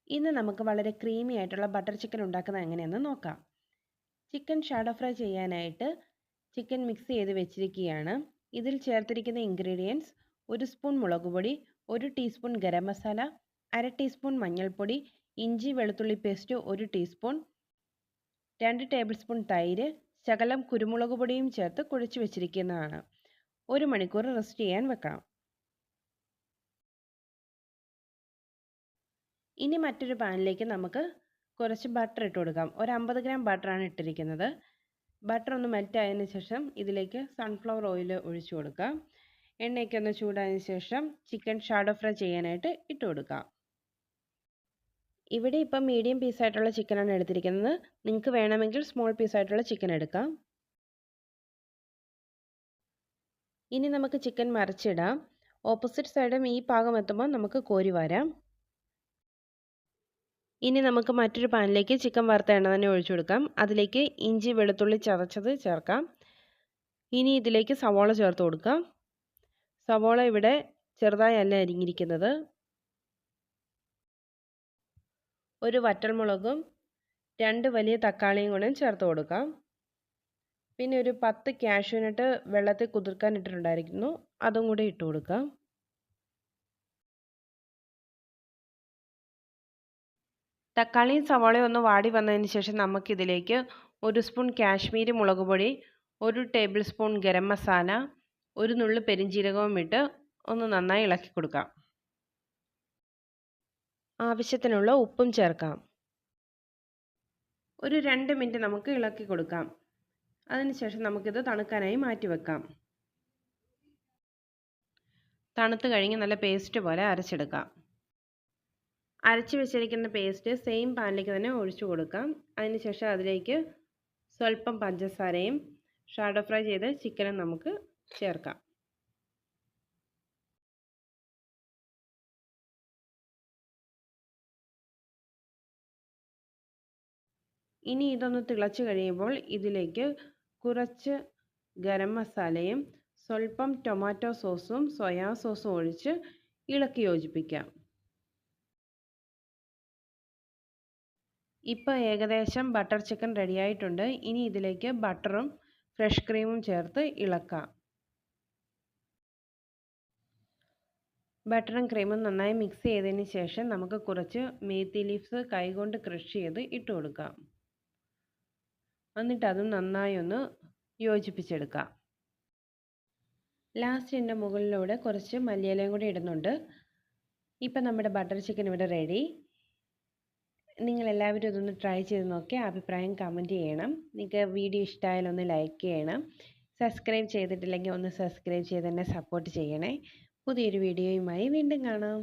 ഇന്ന് നമുക്ക് വളരെ ക്രീമി ആയിട്ടുള്ള ബട്ടർ ചിക്കൻ ഉണ്ടാക്കുന്നത് എങ്ങനെയെന്ന് നോക്കാം. ചിക്കൻ ഷാഡോ ഫ്രൈ ചെയ്യാനായിട്ട് ചിക്കൻ മിക്സ് ചെയ്ത് വെച്ചിരിക്കുകയാണ്. ഇതിൽ ചേർത്തിരിക്കുന്ന ഇൻഗ്രീഡിയൻസ് 1 സ്പൂൺ മുളക് പൊടി, 1 ടീസ്പൂൺ ഗരം മസാല, 1/2 ടീസ്പൂൺ മഞ്ഞൾപ്പൊടി, ഇഞ്ചി വെളുത്തുള്ളി പേസ്റ്റ് 1 ടീസ്പൂൺ, 2 ടേബിൾ സ്പൂൺ തൈര്, ശകലം കുരുമുളക് പൊടിയും ചേർത്ത് കുഴച്ച് വെച്ചിരിക്കുന്നതാണ്. 1 മണിക്കൂർ റെസ്റ്റ് ചെയ്യാൻ വെക്കണം. ഇനി മറ്റൊരു പാനിലേക്ക് നമുക്ക് കുറച്ച് ബട്ടർ ഇട്ട് കൊടുക്കാം. ഒരു 50 ഗ്രാം ബട്ടറാണ് ഇട്ടിരിക്കുന്നത്. ബട്ടർ ഒന്ന് മെൽറ്റ് ആയതിനു ശേഷം ഇതിലേക്ക് സൺഫ്ലവർ ഓയിൽ ഒഴിച്ചു കൊടുക്കാം. എണ്ണയൊക്കെ ഒന്ന് ചൂടായതിനു ശേഷം ചിക്കൻ ഷാഡോ ഫ്രൈ ചെയ്യാനായിട്ട് ഇട്ട് കൊടുക്കാം. ഇവിടെ ഇപ്പം മീഡിയം പീസായിട്ടുള്ള ചിക്കനാണ് എടുത്തിരിക്കുന്നത്. നിങ്ങൾക്ക് വേണമെങ്കിൽ സ്മോൾ പീസായിട്ടുള്ള ചിക്കൻ എടുക്കാം. ഇനി നമുക്ക് ചിക്കൻ മറിച്ചിടാം. ഓപ്പോസിറ്റ് സൈഡും ഈ പാകം എത്തുമ്പോൾ നമുക്ക് കോരി വരാം. ഇനി നമുക്ക് മറ്റൊരു പാനിലേക്ക് ചിക്കൻ വറുത്ത എണ്ണ തന്നെ ഒഴിച്ചു കൊടുക്കാം. അതിലേക്ക് ഇഞ്ചി വെളുത്തുള്ളി ചതച്ചത് ചേർക്കാം. ഇനി ഇതിലേക്ക് സവോള ചേർത്ത് കൊടുക്കാം. സവോള ഇവിടെ ചെറുതായി അല്ല അരിഞ്ഞിരിക്കുന്നത്. ഒരു വറ്റൽമുളകും 2 വലിയ തക്കാളിയും കൂടെ ചേർത്ത് കൊടുക്കാം. പിന്നെ ഒരു 10 കാഷ്യൂനട്ട് വെള്ളത്തിൽ കുതിർക്കാൻ ഇട്ടിട്ടുണ്ടായിരുന്നു, അതും കൂടി ഇട്ട് കൊടുക്കാം. തക്കാളിയും സവാളയും ഒന്ന് വാടി വന്നതിന് ശേഷം നമുക്കിതിലേക്ക് 1 സ്പൂൺ കാശ്മീരി മുളക് പൊടി, 1 ടേബിൾ സ്പൂൺ ഗരം മസാല, 1 നുള്ളു പെരിഞ്ജീരകവും ഇട്ട് ഒന്ന് നന്നായി ഇളക്കി കൊടുക്കാം. ആവശ്യത്തിനുള്ള ഉപ്പും ചേർക്കാം. ഒരു 2 മിനിറ്റ് നമുക്ക് ഇളക്കി കൊടുക്കാം. അതിനുശേഷം നമുക്കിത് തണുക്കാനായി മാറ്റി വെക്കാം. തണുത്ത് കഴിഞ്ഞ് നല്ല പേസ്റ്റ് പോലെ അരച്ചെടുക്കാം. അരച്ച് വെച്ചിരിക്കുന്ന പേസ്റ്റ് സെയിം പാനിലേക്ക് തന്നെ ഒഴിച്ചു കൊടുക്കാം. അതിനുശേഷം അതിലേക്ക് സ്വല്പം പഞ്ചസാരയും ഷാഡോ ഫ്രൈ ചെയ്ത ചിക്കനും നമുക്ക് ചേർക്കാം. ഇനി ഇതൊന്ന് തിളച്ച് കഴിയുമ്പോൾ ഇതിലേക്ക് കുറച്ച് ഗരം മസാലയും സ്വല്പം ടൊമാറ്റോ സോസും സോയാ സോസും ഒഴിച്ച് ഇളക്കി യോജിപ്പിക്കാം. ഇപ്പോൾ ഏകദേശം ബട്ടർ ചിക്കൻ റെഡിയായിട്ടുണ്ട്. ഇനി ഇതിലേക്ക് ബട്ടറും ഫ്രഷ് ക്രീമും ചേർത്ത് ഇളക്കാം. ബട്ടറും ക്രീമും നന്നായി മിക്സ് ചെയ്തതിന് ശേഷം നമുക്ക് കുറച്ച് മേത്തി ലീവ്സ് കൈകൊണ്ട് ക്രഷ് ചെയ്ത് ഇട്ട് കൊടുക്കാം. എന്നിട്ട് അതും നന്നായി ഒന്ന് യോജിപ്പിച്ചെടുക്കാം. ലാസ്റ്റ് ഇതിൻ്റെ മുകളിലൂടെ കുറച്ച് മല്ലിയിലയും കൂടി ഇടുന്നുണ്ട്. ഇപ്പം നമ്മുടെ ബട്ടർ ചിക്കൻ ഇവിടെ റെഡി. നിങ്ങളെല്ലാവരും ഇതൊന്ന് ട്രൈ ചെയ്ത് നോക്കി അഭിപ്രായം കമൻറ്റ് ചെയ്യണം. നിങ്ങൾക്ക് വീഡിയോ ഇഷ്ടമായാലും ഒന്ന് ലൈക്ക് ചെയ്യണം. സബ്സ്ക്രൈബ് ചെയ്തിട്ടില്ലെങ്കിൽ ഒന്ന് സബ്സ്ക്രൈബ് ചെയ്ത് തന്നെ സപ്പോർട്ട് ചെയ്യണേ. പുതിയൊരു വീഡിയോയുമായി വീണ്ടും കാണാം.